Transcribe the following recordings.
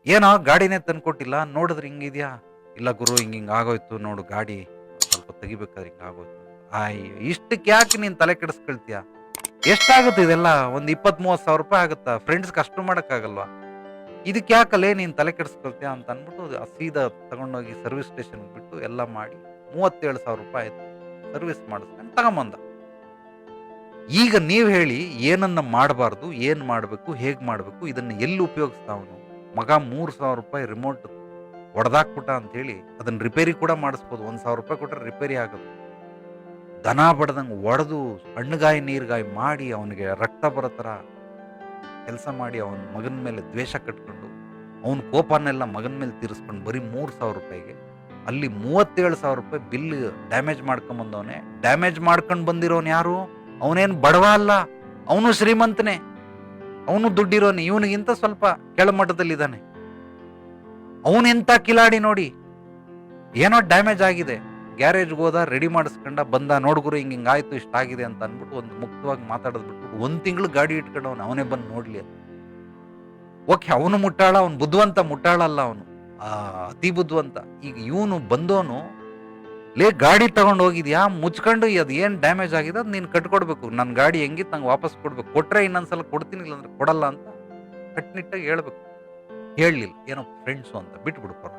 ಏನೋ ಗಾಡಿನೇ ತಂದ್ಕೊಟ್ಟಿಲ್ಲ, ನೋಡಿದ್ರೆ ಹಿಂಗಿದ್ಯಾ? ಇಲ್ಲ ಗುರು ಹಿಂಗಿಂಗ್ ಆಗೋಯ್ತು ನೋಡು ಗಾಡಿ, ಸ್ವಲ್ಪ ತೆಗಿಬೇಕಾದ್ರೆ ಹಿಂಗ್ ಆಗೋಯ್ತು. ಅಯ್ಯೋ ಇಷ್ಟಕ್ಕೆ ಯಾಕೆ ನೀನ್ ತಲೆ ಕೆಡಿಸ್ಕೊಳ್ತೀಯ? ಎಷ್ಟಾಗುತ್ತೆ ಇದೆಲ್ಲ? ಒಂದ್ 20-30 ಸಾವಿರ ರೂಪಾಯಿ ಆಗುತ್ತಾ? ಫ್ರೆಂಡ್ಸ್ಗೆ ಅಷ್ಟು ಮಾಡಕ್ಕಾಗಲ್ವಾ? ಇದಕ್ಕೆ ಯಾಕಲ್ಲೇ ನೀನ್ ತಲೆ ಕೆಡಿಸ್ಕೊಳ್ತೀಯ ಅಂತ ಅನ್ಬಿಟ್ಟು ಸೀದಾ ತಗೊಂಡೋಗಿ ಸರ್ವಿಸ್ ಸ್ಟೇಷನ್ ಬಿಟ್ಟು ಎಲ್ಲ ಮಾಡಿ 37,000 ರೂಪಾಯಿ ಆಯ್ತು. ಸರ್ವಿಸ್ ಮಾಡಿಸ್ಕೊಂಡು ತಗೊಂಬಂದ. ಈಗ ನೀವ್ ಹೇಳಿ ಏನನ್ನ ಮಾಡಬಾರ್ದು, ಏನ್ ಮಾಡ್ಬೇಕು, ಹೇಗ್ ಮಾಡ್ಬೇಕು, ಇದನ್ನ ಎಲ್ಲಿ ಉಪಯೋಗಿಸ್ತಾವನು? ಮಗ 3,000 ರೂಪಾಯಿ ರಿಮೋಟ್ ಹೊಡೆದಾಕ್ಬಿಟ್ಟ ಅಂತ ಹೇಳಿ ಅದನ್ನ ರಿಪೇರಿ ಕೂಡ ಮಾಡಿಸ್ಬೋದು. 1,000 ರೂಪಾಯಿ ಕೊಟ್ರೆ ರಿಪೇರಿ ಆಗೋದು. ದನ ಬಡ್ದಂಗೆ ಹೊಡೆದು ಹಣ್ಣುಗಾಯಿ ನೀರ್ಗಾಯಿ ಮಾಡಿ ಅವನಿಗೆ ರಕ್ತ ಬರೋ ಥರ ಕೆಲಸ ಮಾಡಿ ಅವನ ಮಗನ ಮೇಲೆ ದ್ವೇಷ ಕಟ್ಕೊಂಡು ಅವನ ಕೋಪನೆಲ್ಲ ಮಗನ ಮೇಲೆ ತೀರಿಸ್ಕೊಂಡು ಬರೀ 3,000 ರೂಪಾಯಿಗೆ ಅಲ್ಲಿ 37,000 ರೂಪಾಯಿ ಬಿಲ್ ಡ್ಯಾಮೇಜ್ ಮಾಡ್ಕೊಂಬಂದವನೆ. ಡ್ಯಾಮೇಜ್ ಮಾಡ್ಕೊಂಡು ಬಂದಿರೋನು ಯಾರು? ಅವನೇನು ಬಡವ ಅಲ್ಲ, ಅವನು ಶ್ರೀಮಂತನೇ, ಅವನು ದುಡ್ಡಿರೋನು. ಇವನಿಗಿಂತ ಸ್ವಲ್ಪ ಕೆಳಮಟ್ಟದಲ್ಲಿದ್ದಾನೆ. ಅವನೆಂತ ಕಿಲಾಡಿ ನೋಡಿ. ಏನೋ ಡ್ಯಾಮೇಜ್ ಆಗಿದೆ, ಗ್ಯಾರೇಜ್ಗೆ ಹೋದ, ರೆಡಿ ಮಾಡಿಸ್ಕೊಂಡ ಬಂದ, ನೋಡ್ಗುರು ಹಿಂಗೆ ಆಯ್ತು ಇಷ್ಟಾಗಿದೆ ಅಂತ ಅಂದ್ಬಿಟ್ಟು ಒಂದು ಮುಕ್ತವಾಗಿ ಮಾತಾಡೋದು ಬಿಟ್ಬಿಟ್ಟು 1 ತಿಂಗಳು ಗಾಡಿ ಇಟ್ಕೊಂಡವನು ಅವನೇ ಬಂದು ನೋಡ್ಲಿ ಅಂತ. ಓಕೆ ಅವನು ಮುಟ್ಟಾಳ, ಅವನು ಬುದ್ಧಿವಂತ, ಮುಟ್ಟಾಳಲ್ಲ ಅವನು ಅತಿ ಬುದ್ಧಿವಂತ. ಈಗ ಇವನು ಬಂದವನು ಲೇ ಗಾಡಿ ತಗೊಂಡು ಹೋಗಿದ್ಯಾ, ಮುಚ್ಕೊಂಡು ಅದು ಏನು ಡ್ಯಾಮೇಜ್ ಆಗಿದೆ ಅದು ನೀನು ಕಟ್ಕೊಡ್ಬೇಕು, ನನ್ನ ಗಾಡಿ ಹೆಂಗಿತ್ತು ನಂಗೆ ವಾಪಸ್ ಕೊಡ್ಬೇಕು, ಕೊಟ್ರೆ ಇನ್ನೊಂದ್ಸಲ ಕೊಡ್ತೀನಿ ಇಲ್ಲಾಂದ್ರೆ ಕೊಡಲ್ಲ ಅಂತ ಕಟ್ನಿಟ್ಟಾಗಿ ಹೇಳ್ಬೇಕು. ಹೇಳಲಿಲ್ಲ, ಏನೋ ಫ್ರೆಂಡ್ಸು ಅಂತ ಬಿಟ್ಬಿಡು ಪರ.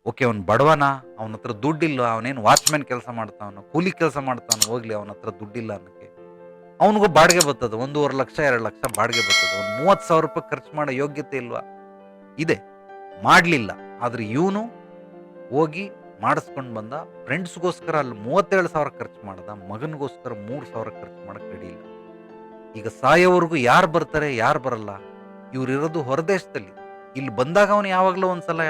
ಓಕೆ ಅವ್ನು ಬಡವನ, ಅವನ ಹತ್ರ ದುಡ್ಡಿಲ್ಲ, ಅವನೇನು ವಾಚ್ಮ್ಯಾನ್ ಕೆಲಸ ಮಾಡ್ತಾವನು, ಕೂಲಿ ಕೆಲಸ ಮಾಡ್ತಾವನು, ಹೋಗ್ಲಿ ಅವನ ಹತ್ರ ದುಡ್ಡಿಲ್ಲ ಅನ್ನೋಕ್ಕೆ. ಅವನಿಗೂ ಬಾಡಿಗೆ ಬರ್ತದೆ, 1.5 ಲಕ್ಷ 2 ಲಕ್ಷ ಬಾಡಿಗೆ ಬರ್ತದೆ. ಒಂದು 30,000 ರೂಪಾಯಿ ಖರ್ಚು ಮಾಡೋ ಯೋಗ್ಯತೆ ಇಲ್ವಾ? ಇದೆ, ಮಾಡಲಿಲ್ಲ. ಆದ್ರೆ ಇವನು ಹೋಗಿ ಮಾಡಿಸ್ಕೊಂಡು ಬಂದ. ಫ್ರೆಂಡ್ಸ್ಗೋಸ್ಕರ ಅಲ್ಲಿ 37,000 ಖರ್ಚು ಮಾಡ್ದ, ಮಗನಿಗೋಸ್ಕರ 3,000 ಖರ್ಚು ಮಾಡಕ್ ರೆಡಿ ಇಲ್ಲ. ಈಗ ಸಾಯೋವರೆಗೂ ಯಾರು ಬರ್ತಾರೆ ಯಾರು ಬರಲ್ಲ? ಇವ್ರು ಇರೋದು ಹೊರದೇಶದಲ್ಲಿ. ಇಲ್ಲಿ ಬಂದಾಗ ಅವನು ಯಾವಾಗಲೂ ಒಂದ್ಸಲ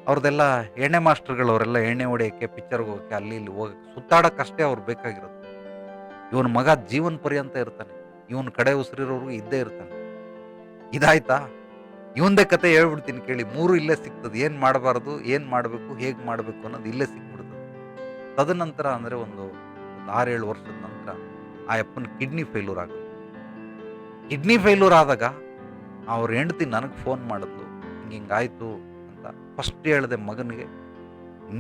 ಅವ್ರದ್ದೆಲ್ಲ ಎಣ್ಣೆ ಮಾಸ್ಟರ್ಗಳು, ಅವರೆಲ್ಲ ಎಣ್ಣೆ ಹೊಡೆಯೋಕ್ಕೆ, ಪಿಕ್ಚರ್ಗೆ ಹೋಗೋಕ್ಕೆ, ಅಲ್ಲಿ ಇಲ್ಲಿ ಹೋಗಕ್ಕೆ, ಸುತ್ತಾಡೋಕ್ಕಷ್ಟೇ ಅವ್ರು ಬೇಕಾಗಿರೋದು. ಇವನ ಮಗ ಜೀವನ ಪರ್ಯಂತ ಇರ್ತಾನೆ, ಇವನ್ ಕಡೆ ಉಸಿರಿರೋರ್ಗು ಇದ್ದೇ ಇರ್ತಾನೆ. ಇದಾಯ್ತಾ? ಇವಂದೇ ಕತೆ ಹೇಳ್ಬಿಡ್ತೀನಿ ಕೇಳಿ. 3 ಇಲ್ಲೇ ಸಿಗ್ತದೆ. ಏನ್ ಮಾಡಬಾರ್ದು, ಏನ್ ಮಾಡಬೇಕು, ಹೇಗ್ ಮಾಡಬೇಕು ಅನ್ನೋದು ಇಲ್ಲೇ ಸಿಕ್ಬಿಡ್ತದೆ. ತದನಂತರ ಅಂದ್ರೆ ಒಂದು 6-7 ವರ್ಷದ ನಂತರ ಆ ಅಪ್ಪನ ಕಿಡ್ನಿ ಫೇಲ್ಯೂರ್ ಆಗ. ಕಿಡ್ನಿ ಫೇಲ್ಯೂರ್ ಆದಾಗ ಅವ್ರ ಹೆಂಡತಿ ನನಗೆ ಫೋನ್ ಮಾಡಿದ್ಲು, ಹಿಂಗಾಯ್ತು ಅಂತ. ಫಸ್ಟ್ ಹೇಳಿದೆ ಮಗನಿಗೆ,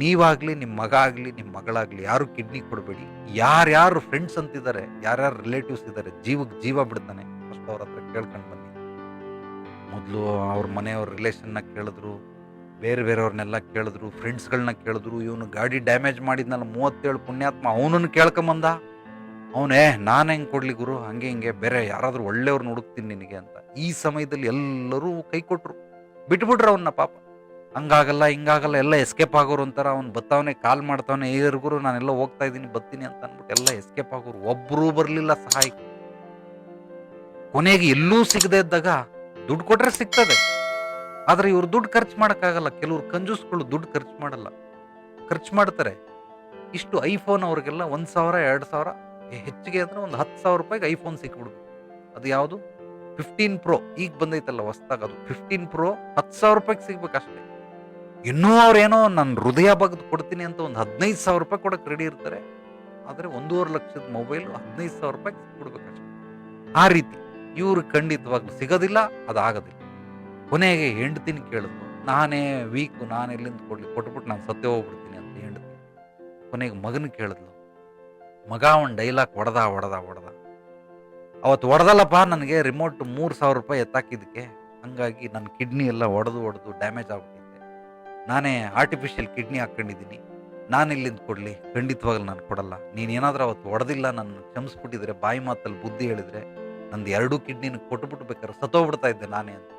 ನೀವಾಗ್ಲಿ, ನಿಮ್ಮ ಮಗ ಆಗ್ಲಿ, ನಿಮ್ಮ ಮಗಳಾಗ್ಲಿ ಯಾರು ಕಿಡ್ನಿ ಕೊಡಬೇಡಿ. ಯಾರ್ಯಾರು ಫ್ರೆಂಡ್ಸ್ ಅಂತಿದ್ದಾರೆ, ಯಾರ್ಯಾರು ರಿಲೇಟಿವ್ಸ್ ಇದ್ದಾರೆ, ಜೀವಕ್ಕೆ ಜೀವ ಬಿಡ್ತಾನೆ, ಫಸ್ಟ್ ಅವ್ರ ಹತ್ರ ಕೇಳ್ಕೊಂಡು ಬನ್ನಿ. ಮೊದಲು ಅವ್ರ ಮನೆಯವ್ರ ರಿಲೇಷನ್ನ ಕೇಳಿದ್ರು, ಬೇರೆಯವ್ರನ್ನೆಲ್ಲ ಕೇಳಿದ್ರು, ಫ್ರೆಂಡ್ಸ್ಗಳನ್ನ ಕೇಳಿದ್ರು. ಇವನು ಗಾಡಿ ಡ್ಯಾಮೇಜ್ ಮಾಡಿದ್ನಲ್ಲ 37 ಪುಣ್ಯಾತ್ಮ, ಅವನನ್ನು ಕೇಳ್ಕೊಂಬಂದ. ಅವನೇ ನಾನು ಹೆಂಗೆ ಕೊಡ್ಲಿ ಗುರು, ಹಂಗೆ ಹಿಂಗೆ ಬೇರೆ ಯಾರಾದ್ರೂ ಒಳ್ಳೆಯವ್ರನ್ನ ಹುಡುಕ್ತೀನಿ ನಿನಗೆ ಅಂತ. ಈ ಸಮಯದಲ್ಲಿ ಎಲ್ಲರೂ ಕೈ ಕೊಟ್ರು, ಬಿಟ್ಬಿಟ್ರು ಅವನ್ನ. ಪಾಪ ಹಂಗಾಗಲ್ಲ ಹಿಂಗಾಗಲ್ಲ, ಎಲ್ಲ ಎಸ್ಕೇಪ್ ಆಗೋರು ಅಂತಾರ. ಅವ್ನು ಬತ್ತಾವನೆ, ಕಾಲ್ ಮಾಡ್ತಾವನೆ, ಗುರು ನಾನೆಲ್ಲ ಹೋಗ್ತಾ ಇದ್ದೀನಿ ಬರ್ತೀನಿ ಅಂತ ಅಂದ್ಬಿಟ್ಟು ಎಲ್ಲ ಎಸ್ಕೇಪ್ ಆಗೋರು. ಒಬ್ಬರೂ ಬರಲಿಲ್ಲ ಸಹಾಯಕ್ಕೆ. ಕೊನೆಗೆ ಎಲ್ಲೂ ಸಿಗದೆ ಇದ್ದಾಗ ದುಡ್ಡು ಕೊಟ್ರೆ ಸಿಗ್ತದೆ, ಆದ್ರೆ ಇವ್ರು ದುಡ್ಡು ಖರ್ಚು ಮಾಡೋಕ್ಕಾಗಲ್ಲ. ಕೆಲವ್ರು ಕಂಜೂಸ್ಗಳು ದುಡ್ಡು ಖರ್ಚು ಮಾಡಲ್ಲ, ಖರ್ಚು ಮಾಡ್ತಾರೆ. ಇಷ್ಟು ಐಫೋನ್ ಅವ್ರಿಗೆಲ್ಲ 1,000 2,000, ಹೆಚ್ಚಿಗೆ ಅಂದ್ರೆ ಒಂದು 10,000 ರೂಪಾಯಿಗೆ ಐಫೋನ್ ಸಿಕ್ಬಿಡ್ಬೇಕು. ಅದು ಯಾವುದು 15 Pro ಈಗ ಬಂದೈತಲ್ಲ ಹೊಸ್ದಾಗ, ಅದು 15 Pro 10,000 ರೂಪಾಯಿಗೆ ಸಿಗ್ಬೇಕಷ್ಟೇ. ಇನ್ನೂ ಅವ್ರೇನೋ ನನ್ನ ಹೃದಯ ಬಗ್ದು ಕೊಡ್ತೀನಿ ಅಂತ ಒಂದು 15,000 ರೂಪಾಯಿ ಕೊಡಕ್ಕೆ ರೆಡಿ ಇರ್ತಾರೆ. ಆದರೆ 1.5 ಲಕ್ಷದ ಮೊಬೈಲು 15,000 ರೂಪಾಯಿಗೆ ಸಿಕ್ಬಿಡ್ಬೇಕಷ್ಟೆ. ಆ ರೀತಿ ಇವ್ರು ಖಂಡಿತವಾಗ್ಲೂ ಸಿಗೋದಿಲ್ಲ, ಅದಾಗೋದಿಲ್ಲ. ಕೊನೆಗೆ ಹೆಂಡ್ತಿನ ಕೇಳಿದ್ರು, ನಾನೇ ವೀಕು, ನಾನು ಎಲ್ಲಿಂದ ಕೊಡ್ಲಿ, ಕೊಟ್ಬಿಟ್ಟು ನಾನು ಸತ್ತೇ ಹೋಗ್ಬಿಡ್ತೀನಿ ಅಂತ ಹೆಂಡ್ತಿ. ಕೊನೆಗೆ ಮಗನ ಕೇಳಿದ್ಲು. ಮಗ ಒಂದು ಡೈಲಾಗ್ ಹೊಡೆದ. ಅವತ್ತು ಹೊಡೆದಲ್ಲಪ್ಪ, ನನಗೆ ರಿಮೋಟ್ 3,000 ರೂಪಾಯಿ ಎತ್ತಾಕಿದ್ದಕ್ಕೆ, ಹಂಗಾಗಿ ನನ್ನ ಕಿಡ್ನಿ ಎಲ್ಲ ಹೊಡೆದು ಡ್ಯಾಮೇಜ್ ಆಗ್ಬಿಟ್ಟಿದ್ದೆ. ನಾನೇ ಆರ್ಟಿಫಿಷಿಯಲ್ ಕಿಡ್ನಿ ಹಾಕ್ಕೊಂಡಿದ್ದೀನಿ, ನಾನು ಇಲ್ಲಿಂದ ಕೊಡಲಿ? ಖಂಡಿತವಾಗ್ಲೂ ನಾನು ಕೊಡಲ್ಲ. ನೀನೇನಾದ್ರೂ ಅವತ್ತು ಹೊಡೆದಿಲ್ಲ, ನನ್ನ ಕ್ಷಮಿಸ್ಬಿಟ್ಟಿದ್ರೆ, ಬಾಯಿ ಮಾತಲ್ಲಿ ಬುದ್ಧಿ ಹೇಳಿದ್ರೆ, ನಂದು 2 ಕಿಡ್ನಿನ ಕೊಟ್ಬಿಟ್ಟು ಬೇಕಾದ್ರೆ ಸತ್ತೋಗ್ಬಿಡ್ತಾ ಇದ್ದೆ ನಾನೇ ಅಂತ.